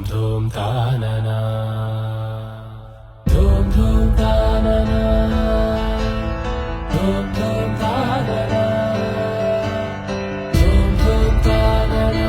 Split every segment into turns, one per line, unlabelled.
ధూమ్ తాననా ధూమ్ ధూమ్ తాననా ధూమ్ ధూమ్ తాననా ధూమ్ ధూమ్ తాననా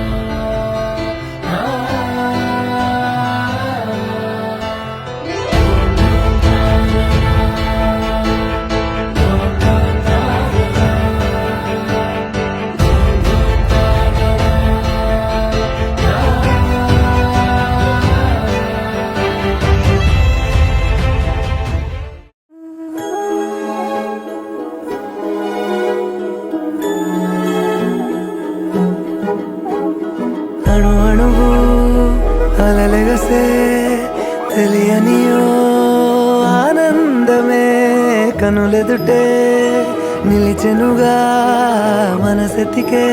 అణు అణువు అలలెగసే తెలియనియో ఆనందమే కనులెదుటే నిలిచెనుగా మనసెతికే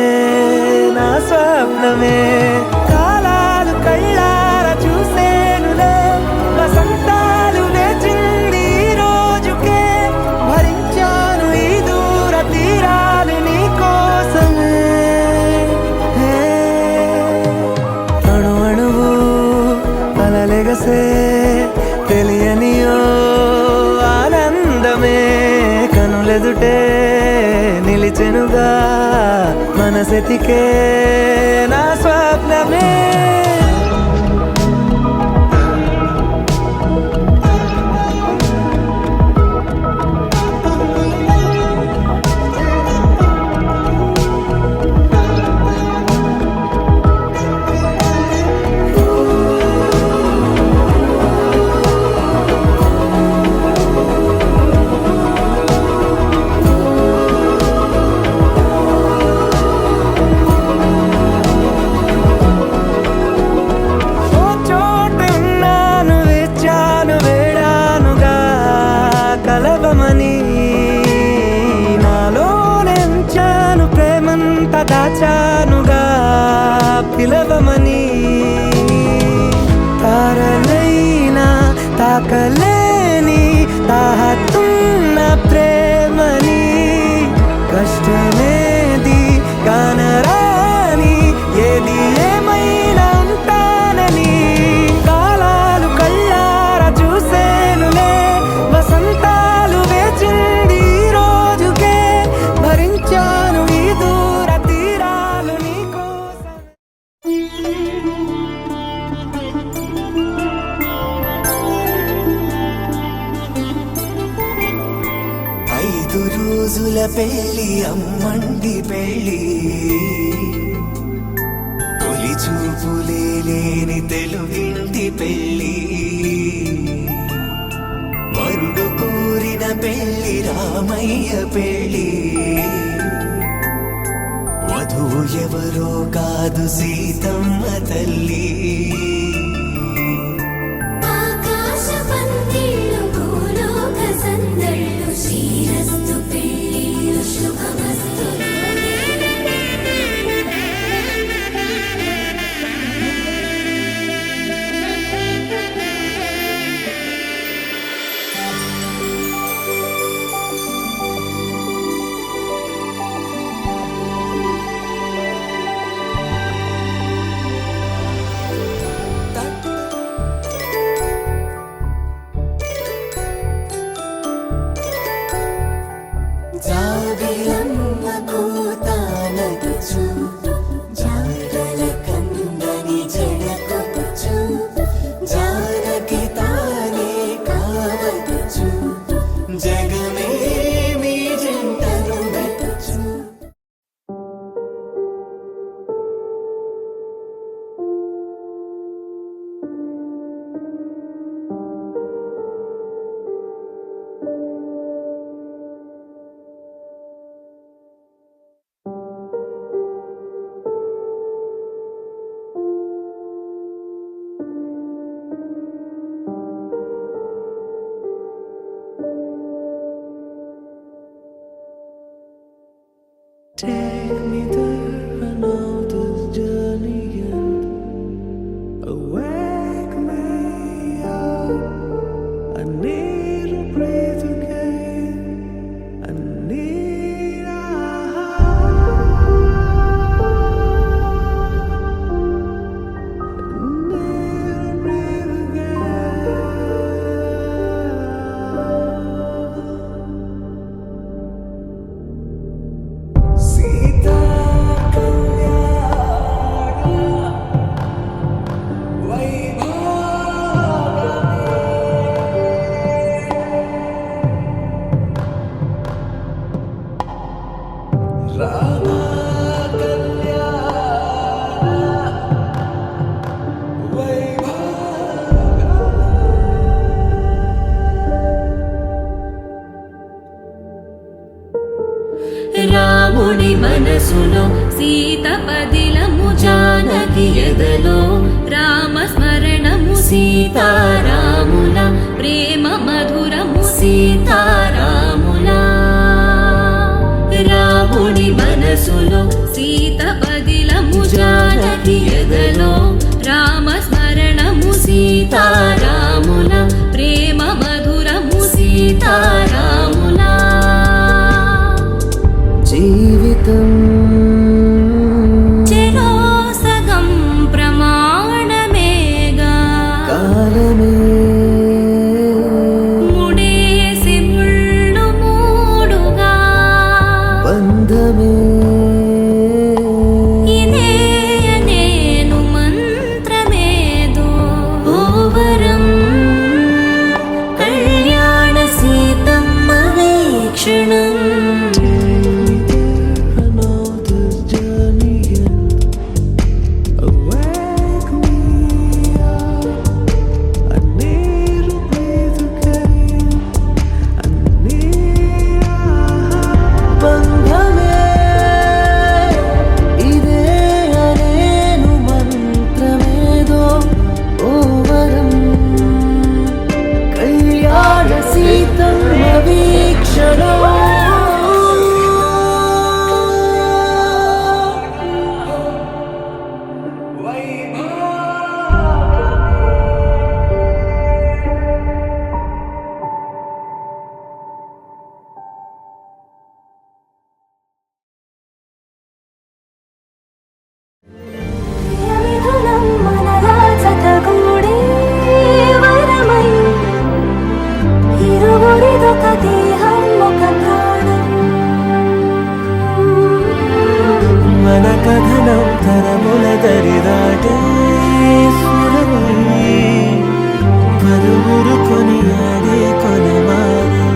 నా స్వప్నమే కాలాలు కళ్ళార చూసేనులే వసంతాలు వేచింది ఈ రోజుకే భరించాను ఈ దూర తీరాలు నీ కోసమే అణు అణువు అలలెగసే తెలియనియో ఆనందమే కనులెదుటే నిలిచెనుగా మనసెతికే నా స్వప్నమే కలవమని నాలోనెంచాను ప్రేమంత దాచానుగా పిలవమని తారలైనా తాకలేని తాహతున్న ప్రేమని కష్టమేది కానరాని ఏది ఏమైనా ఉంటానని కాలాలు కళ్ళార చూసేనులే వసంతాలు వేచింది ఈ రోజుకే భరించాను ఈ దూర తీరాలు నీ కోసం 5 రోజుల పెళ్ళి అమ్మండి పెళ్ళి తొలి చూపులే లేని తెలుగింటి పెళ్ళి వరుడు కోరిన పెళ్ళి రామయ్య పెళ్ళి వధువు ఎవరో కాదు సీతమ్మ తల్లి
శ్రీరస్తు పెళ్ళిళ్ళు శుభమస్తు జాబిలమ్మ కూతానదుచు జాడల కందని జడకొచ్చు జానకి తానే కావదుచు జగమే మీ జంటను వెతుచు
Take me there, I know this journey ends. Wake me up, I need to breathe again. I need a heart.
మనసులో సీత పదిలము జానకి ఎదలో రామస్మరణము సీతారాముల ప్రేమ మధురము సీతారాముల రాముడి మనసులో సీత పదిలము జానకి ఎదలో రామస్మరణము సీతారాముల ప్రేమ మధురము సీతారాముల
జీవితం
చెరో సగం ప్రమాణమేగా
కాలమే
ముడేసి ముళ్ళు మూడుగా
బంధమే
ఇదే నేను మంత్రమేదో ఓవరం కళ్యాణ సీతమ్మ వీక్షణం
మన కథనం తరముల దరిదాటే స్వరమై పలువురు కొని ఆడే కొనమానం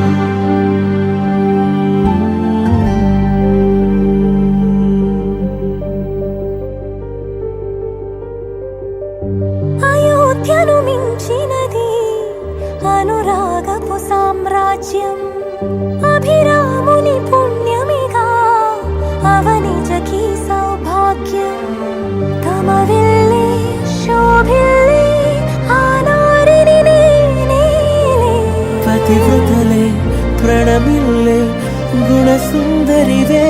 అయోధ్యను మించినది అనురాగపు సామ్రాజ్యం అభిరాముని పుణ్యమిగా అవనిజకి సౌభాగ్యం తమ వెళ్ళి శోభిల్లి ఆనారిని నేనేలే
పతివ్రతలే ప్రణమిల్లే గుణసుందరివే